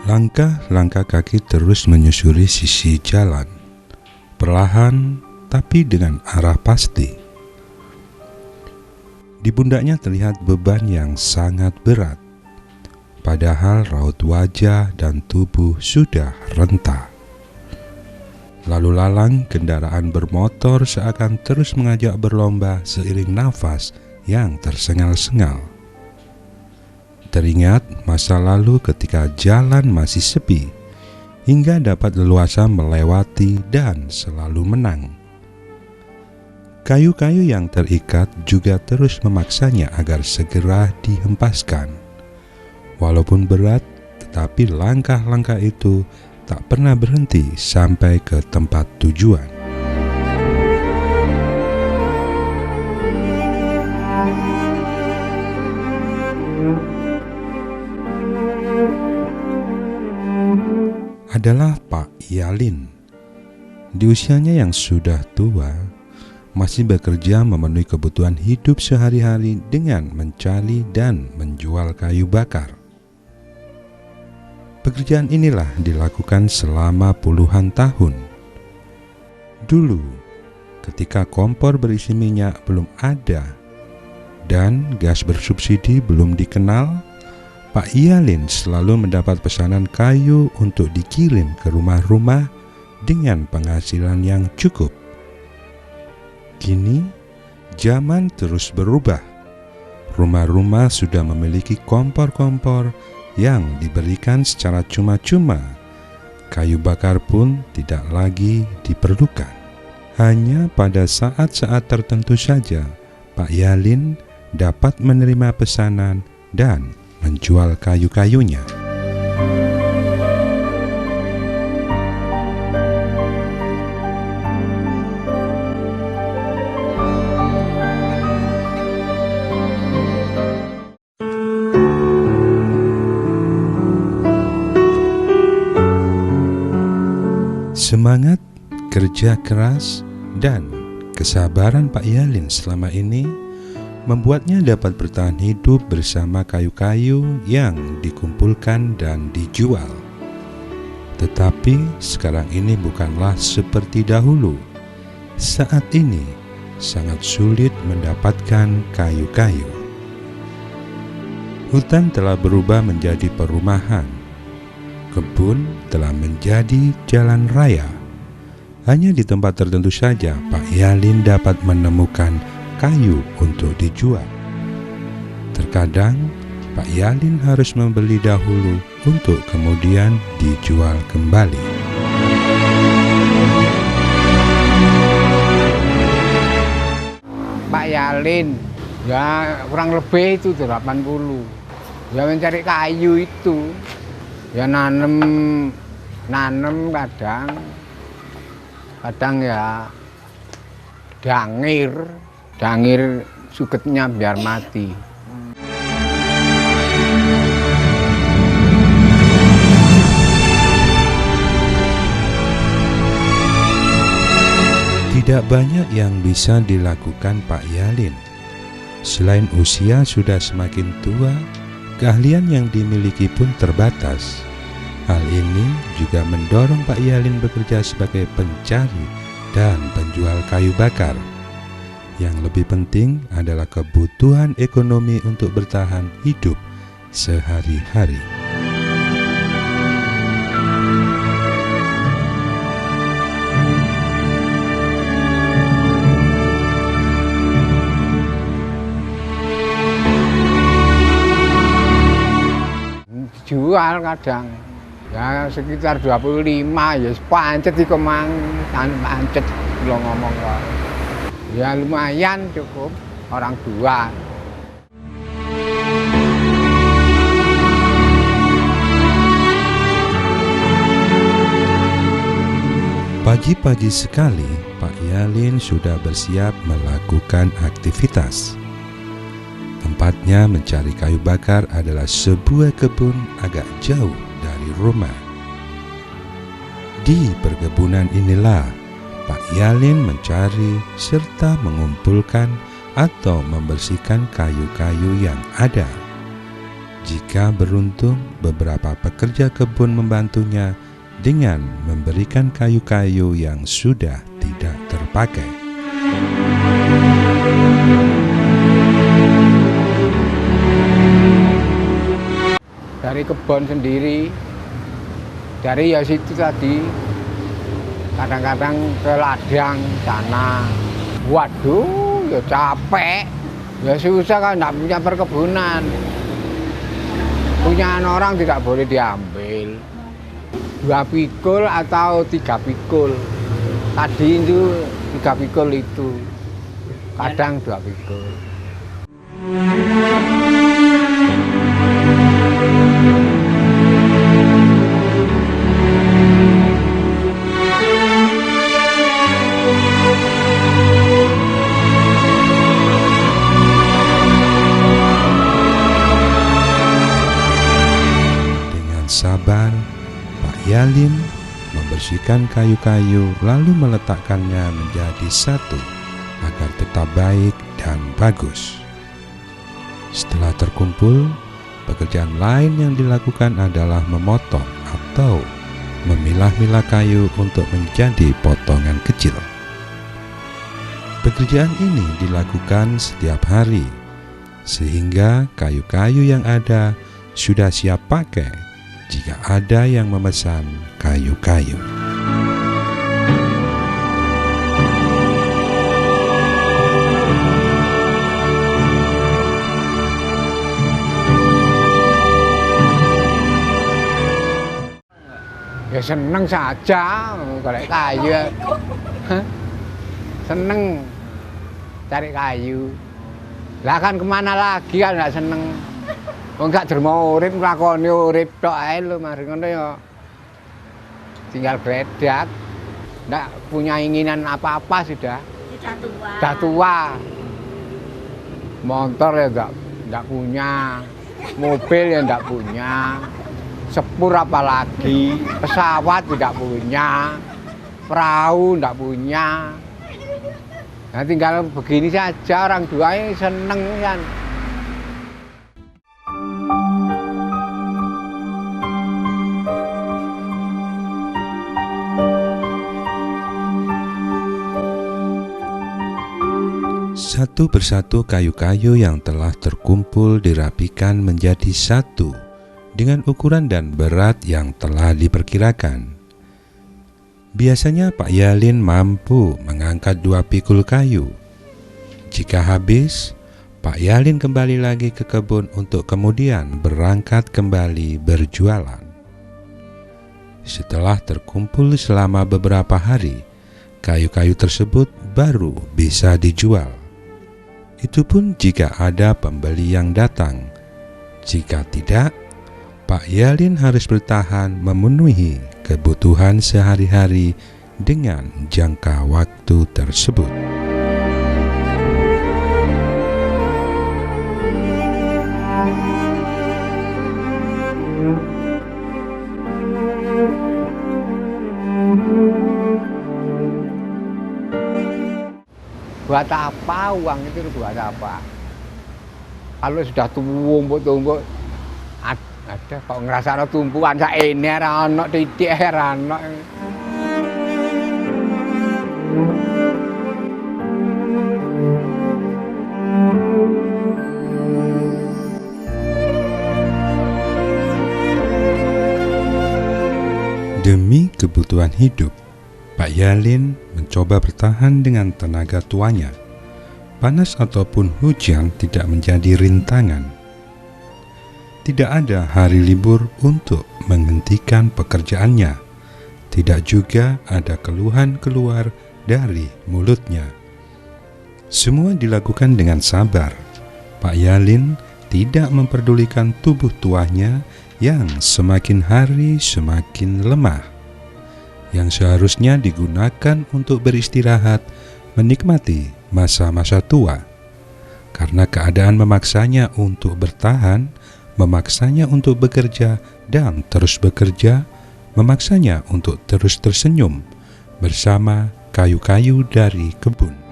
Langkah-langkah kaki terus menyusuri sisi jalan, perlahan tapi dengan arah pasti. Di pundaknya terlihat beban yang sangat berat, padahal raut wajah dan tubuh sudah renta. Lalu lalang kendaraan bermotor seakan terus mengajak berlomba seiring nafas yang tersengal-sengal. Teringat masa lalu ketika jalan masih sepi, hingga dapat leluasa melewati dan selalu menang. Kayu-kayu yang terikat juga terus memaksanya agar segera dihempaskan. Walaupun berat, tetapi langkah-langkah itu tak pernah berhenti sampai ke tempat tujuan. Adalah Pak Yalin. Di usianya yang sudah tua, masih bekerja memenuhi kebutuhan hidup sehari-hari dengan mencari dan menjual kayu bakar. Pekerjaan inilah dilakukan selama puluhan tahun. Dulu, ketika kompor berisi minyak belum ada dan gas bersubsidi belum dikenal, Pak Yalin selalu mendapat pesanan kayu untuk dikirim ke rumah-rumah dengan penghasilan yang cukup. Kini, zaman terus berubah. Rumah-rumah sudah memiliki kompor-kompor yang diberikan secara cuma-cuma. Kayu bakar pun tidak lagi diperlukan. Hanya pada saat-saat tertentu saja, Pak Yalin dapat menerima pesanan dan menjual kayu-kayunya. Semangat, kerja keras, dan kesabaran Pak Yalin selama ini membuatnya dapat bertahan hidup bersama kayu-kayu yang dikumpulkan dan dijual. Tetapi sekarang ini bukanlah seperti dahulu. Saat ini sangat sulit mendapatkan kayu-kayu. Hutan telah berubah menjadi perumahan. Kebun telah menjadi jalan raya. Hanya di tempat tertentu saja Pak Yalin dapat menemukan kayu untuk dijual. Terkadang Pak Yalin harus membeli dahulu untuk kemudian dijual kembali. Pak Yalin ya kurang lebih itu 80. Ya mencari kayu itu. Ya nanem kadang ya dangir suketnya biar mati. Tidak banyak yang bisa dilakukan Pak Yalin. Selain usia sudah semakin tua, keahlian yang dimiliki pun terbatas. Hal ini juga mendorong Pak Yalin bekerja sebagai pencari dan penjual kayu bakar. Yang lebih penting adalah kebutuhan ekonomi untuk bertahan hidup sehari-hari. Jual kadang ya sekitar 25 ya pancet iki mang pancet lo ngomong kok. Ya lumayan cukup orang dua. Pagi-pagi sekali Pak Yalin sudah bersiap melakukan aktivitas. Tempatnya mencari kayu bakar adalah sebuah kebun agak jauh dari rumah. Di perkebunan inilah Pak Yalin mencari serta mengumpulkan atau membersihkan kayu-kayu yang ada. Jika beruntung, beberapa pekerja kebun membantunya dengan memberikan kayu-kayu yang sudah tidak terpakai. Dari kebun sendiri, dari ya situ tadi, kadang-kadang ke ladang sana. Waduh, ya capek, ya susah kan, nggak punya perkebunan. Punya orang tidak boleh diambil. 2 pikul atau 3 pikul. Tadi itu 3 pikul itu, kadang 2 pikul. Sabar, Pak Yalin membersihkan kayu-kayu lalu meletakkannya menjadi satu agar tetap baik dan bagus. Setelah terkumpul, pekerjaan lain yang dilakukan adalah memotong atau memilah-milah kayu untuk menjadi potongan kecil. Pekerjaan ini dilakukan setiap hari, sehingga kayu-kayu yang ada sudah siap pakai jika ada yang memesan kayu-kayu. Ya seneng saja golek kayu. Seneng cari kayu. Lah kan kemana lagi kan nggak seneng. Wong gak dermo urip nglakoni urip tok ae lho, mari ngono ya. Tinggal bedak. Ndak punya inginan apa-apa sudah. Sudah tua. Motor ya ndak punya. Mobil ya ndak punya. Sepur apalagi, pesawat tidak punya. Perahu ndak punya. Nah tinggal begini saja, orang tuanya seneng kan. Satu persatu kayu-kayu yang telah terkumpul dirapikan menjadi satu dengan ukuran dan berat yang telah diperkirakan. Biasanya Pak Yalin mampu mengangkat 2 pikul kayu. Jika habis, Pak Yalin kembali lagi ke kebun untuk kemudian berangkat kembali berjualan. Setelah terkumpul selama beberapa hari, kayu-kayu tersebut baru bisa dijual. Itu pun jika ada pembeli yang datang. Jika tidak, Pak Yalin harus bertahan memenuhi kebutuhan sehari-hari dengan jangka waktu tersebut. Buat apa uang itu, buat apa? Kalau sudah tumpuk-tumpuk, ada kok ngerasa ada tumpuan sak ini ora ono titik ora ono. Demi kebutuhan hidup, Pak Yalin mencoba bertahan dengan tenaga tuanya. Panas ataupun hujan tidak menjadi rintangan. Tidak ada hari libur untuk menghentikan pekerjaannya. Tidak juga ada keluhan keluar dari mulutnya. Semua dilakukan dengan sabar. Pak Yalin tidak memperdulikan tubuh tuanya yang semakin hari semakin lemah, yang seharusnya digunakan untuk beristirahat, menikmati masa-masa tua. Karena keadaan memaksanya untuk bertahan, memaksanya untuk bekerja dan terus bekerja, memaksanya untuk terus tersenyum bersama kayu-kayu dari kebun.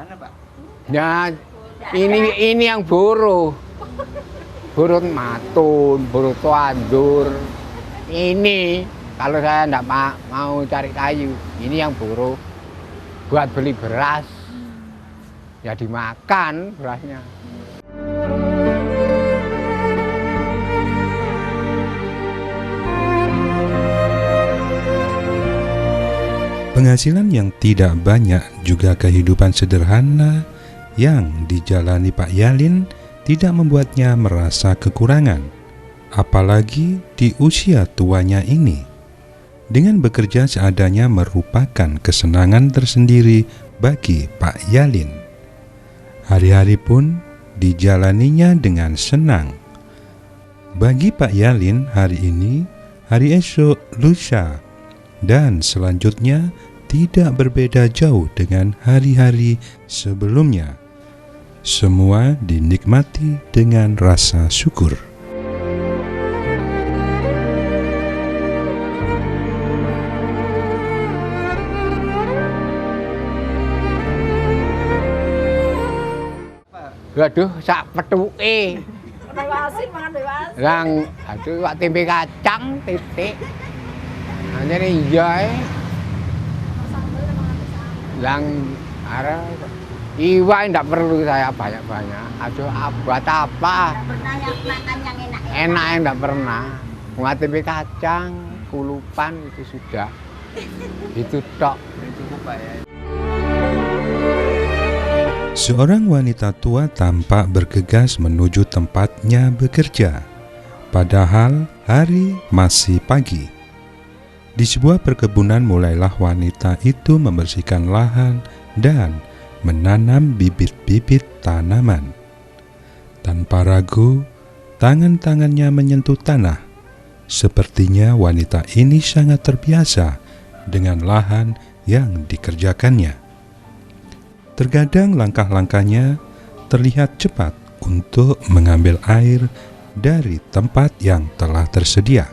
Mana Pak? Ya ini yang buruh. Buruh matun, buruh tuandur. Ini kalau saya enggak mau cari kayu, ini yang buruh buat beli beras. Ya dimakan berasnya. Penghasilan yang tidak banyak juga kehidupan sederhana yang dijalani Pak Yalin tidak membuatnya merasa kekurangan, apalagi di usia tuanya ini. Dengan bekerja seadanya merupakan kesenangan tersendiri bagi Pak Yalin. Hari-hari pun dijalaninya dengan senang. Bagi Pak Yalin, hari ini, hari esok, lusa, dan selanjutnya tidak berbeda jauh dengan hari-hari sebelumnya. Semua dinikmati dengan rasa syukur. Waduh, sak petuke. Yang aduh wak tempe kacang titik. Hanya iya. Yang arah iwa ndak perlu saya banyak-banyak. Aduh, buat apa? Pernah yang makan yang enak. Enak enggak pernah. Buat tempe kacang, kulupan itu sudah. Itu tok. Cukup Pak ya. Seorang wanita tua tampak bergegas menuju tempatnya bekerja, padahal hari masih pagi. Di sebuah perkebunan mulailah wanita itu membersihkan lahan dan menanam bibit-bibit tanaman. Tanpa ragu, tangan-tangannya menyentuh tanah. Sepertinya wanita ini sangat terbiasa dengan lahan yang dikerjakannya. Terkadang langkah-langkahnya terlihat cepat untuk mengambil air dari tempat yang telah tersedia.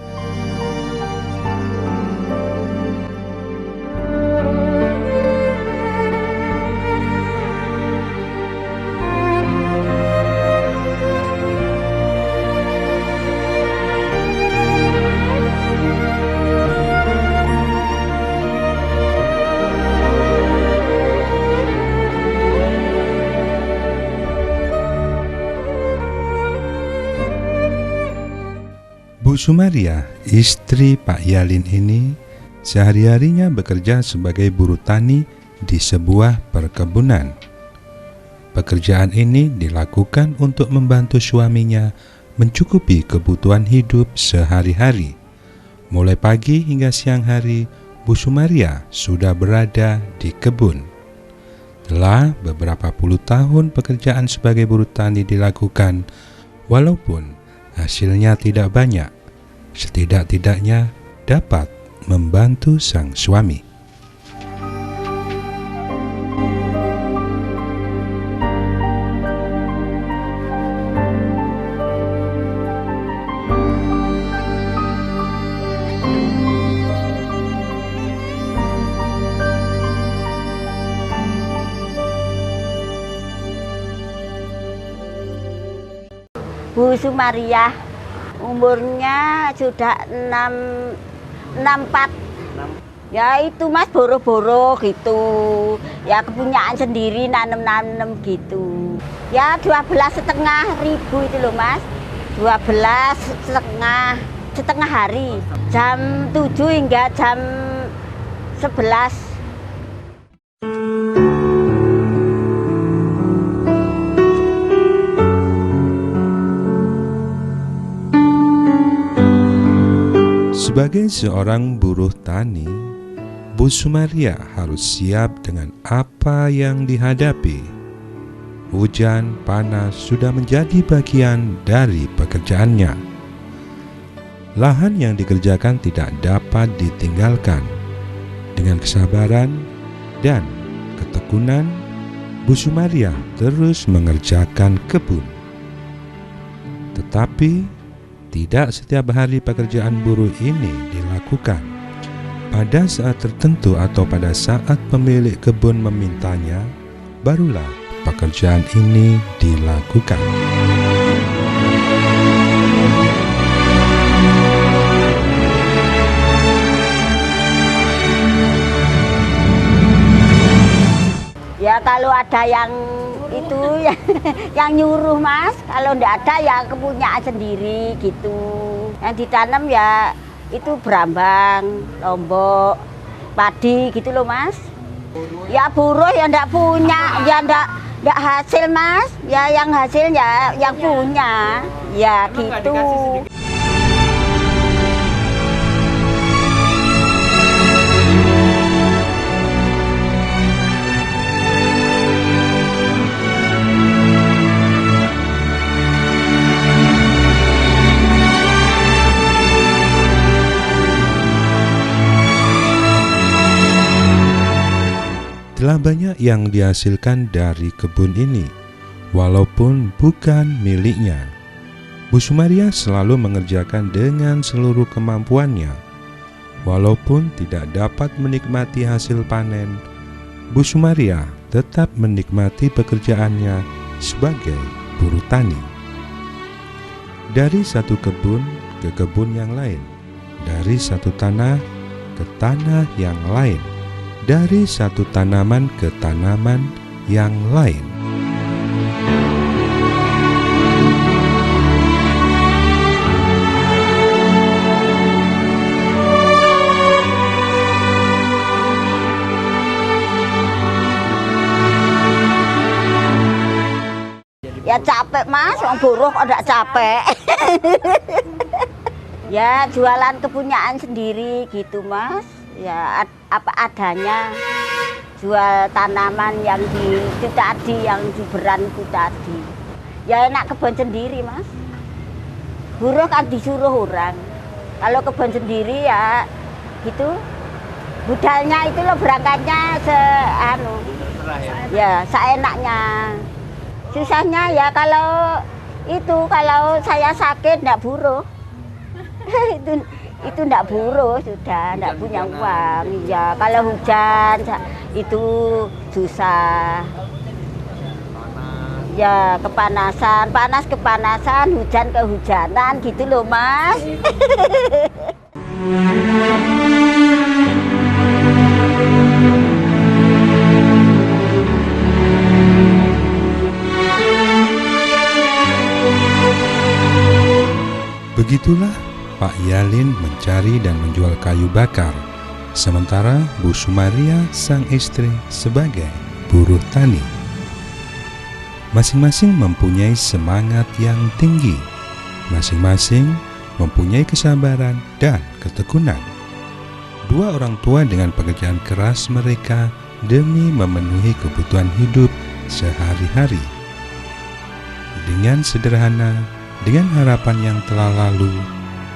Bu Sumaria, istri Pak Yalin ini, sehari-harinya bekerja sebagai buruh tani di sebuah perkebunan. Pekerjaan ini dilakukan untuk membantu suaminya mencukupi kebutuhan hidup sehari-hari. Mulai pagi hingga siang hari, Bu Sumaria sudah berada di kebun. Telah beberapa puluh tahun pekerjaan sebagai buruh tani dilakukan, walaupun hasilnya tidak banyak, setidak-tidaknya dapat membantu sang suami. Bu Sumaria umurnya sudah 64. Ya itu Mas, boro-boro gitu. Ya kepunyaan sendiri, nanem-nanem gitu. Ya 12.500 itu loh Mas. 12,5 setengah hari. Jam 7 hingga jam 11. Sebagai seorang buruh tani, Bu Sumaria harus siap dengan apa yang dihadapi. Hujan, panas sudah menjadi bagian dari pekerjaannya. Lahan yang dikerjakan tidak dapat ditinggalkan. Dengan kesabaran dan ketekunan, Bu Sumaria terus mengerjakan kebun. Tetapi tidak setiap hari pekerjaan buruh ini dilakukan. Pada saat tertentu atau pada saat pemilik kebun memintanya, barulah pekerjaan ini dilakukan. Ya kalau ada yang itu yang nyuruh Mas, kalau enggak ada ya kepunyaan sendiri gitu. Yang ditanam ya itu berambang, lombok, padi gitu loh Mas. Ya buruh ya enggak punya, ya enggak hasil Mas. Ya yang hasil ya yang punya. Ya gitu. Telah banyak yang dihasilkan dari kebun ini, walaupun bukan miliknya. Bu Sumaria selalu mengerjakan dengan seluruh kemampuannya. Walaupun tidak dapat menikmati hasil panen, Bu Sumaria tetap menikmati pekerjaannya sebagai buruh tani. Dari satu kebun ke kebun yang lain, dari satu tanah ke tanah yang lain, dari satu tanaman ke tanaman yang lain. Ya capek Mas, orang buruh kok enggak capek. Ya jualan kepunyaan sendiri gitu Mas. Ya apa adanya, jual tanaman yang itu tadi, yang di beranku tadi. Ya enak kebun sendiri Mas. Buruh kan disuruh orang. Kalau kebun sendiri ya gitu, budalnya itu loh berangkatnya ya seenaknya. Susahnya ya kalau saya sakit enggak buruh. itu enggak buruh, sudah enggak punya uang. Ya kalau hujan itu susah. Ya kepanasan, panas kepanasan, hujan kehujanan gitu loh Mas. Begitulah Pak Yalin mencari dan menjual kayu bakar, sementara Bu Sumaria sang istri sebagai buruh tani. Masing-masing mempunyai semangat yang tinggi, masing-masing mempunyai kesabaran dan ketekunan. Dua orang tua dengan pekerjaan keras mereka demi memenuhi kebutuhan hidup sehari-hari. Dengan sederhana, dengan harapan yang telah lalu,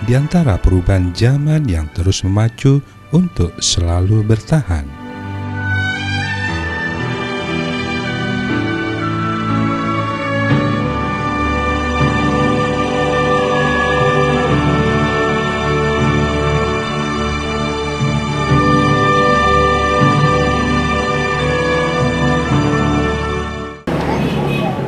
di antara perubahan zaman yang terus memacu untuk selalu bertahan.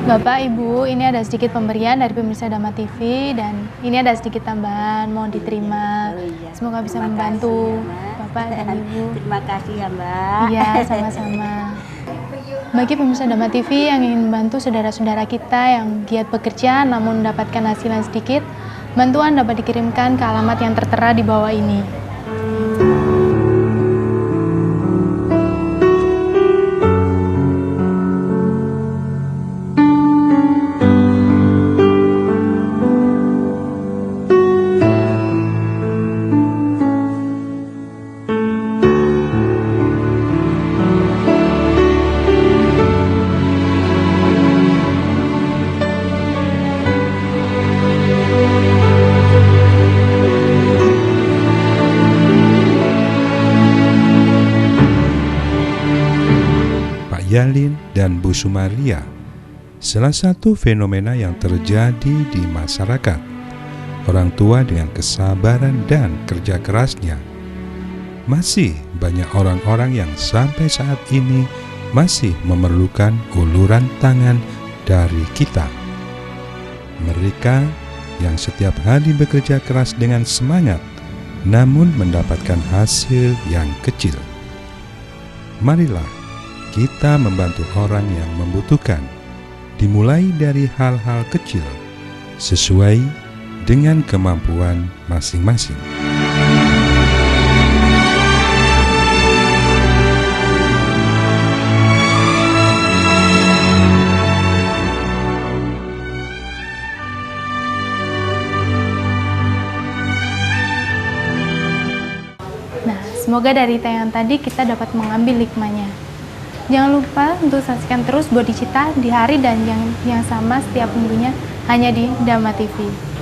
Bapak, Ibu, ini ada sedikit pemberian dari pemirsa Dhamma TV dan ini ada sedikit tambahan, mohon diterima. Semoga bisa membantu Bapak dan Ibu. Terima kasih ya Mbak. Iya, sama-sama. Bagi pemirsa Dhamma TV yang ingin membantu saudara-saudara kita yang giat bekerja namun mendapatkan hasil yang sedikit, bantuan dapat dikirimkan ke alamat yang tertera di bawah ini. Yalin dan Bu Sumaria, salah satu fenomena yang terjadi di masyarakat. Orang tua dengan kesabaran dan kerja kerasnya. Masih banyak orang-orang yang sampai saat ini masih memerlukan uluran tangan dari kita. Mereka yang setiap hari bekerja keras dengan semangat, namun mendapatkan hasil yang kecil. Marilah kita membantu orang yang membutuhkan, dimulai dari hal-hal kecil, sesuai dengan kemampuan masing-masing. Nah, semoga dari tayangan tadi kita dapat mengambil hikmahnya. Jangan lupa untuk saksikan terus Bodhicitta di hari dan yang sama setiap minggunya hanya di Dhamma TV.